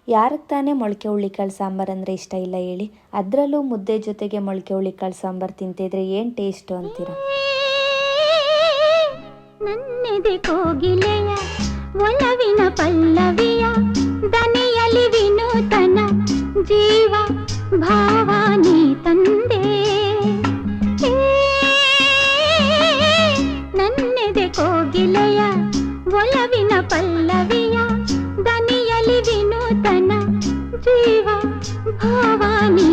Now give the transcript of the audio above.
ಯಾರಿಗೆ ತಾನೇ ಮೊಳಕೆ ಹುಳ್ಳಿಕಾಳು ಸಾಂಬಾರು ಅಂದರೆ ಇಷ್ಟ ಇಲ್ಲ ಹೇಳಿ. ಅದರಲ್ಲೂ ಮುದ್ದೆ ಜೊತೆಗೆ ಮೊಳಕೆ ಹುಳ್ಳಿಕಾಳು ಸಾಂಬಾರು ತಿಂತಿದ್ರೆ ಏನು ಟೇಸ್ಟು ಅಂತೀರ. ನನ್ನೆದೆ ಕೋಗಿಲೆಯ ಒಲವಿನ ಪಲ್ಲವಿಯ ದನಿಯಲಿ ವಿನೂತನ ಜೀವ ಭಾವಾನಿ ತಂದೆ. ನನ್ನೆದೆ ಕೋಗಿಲೆಯ ಒಲವಿನ ಪಲ್ಲವಿಯ ದನಿಯಲಿ ವಿನೂತನ ಜೀವ ಭಾವಾನಿ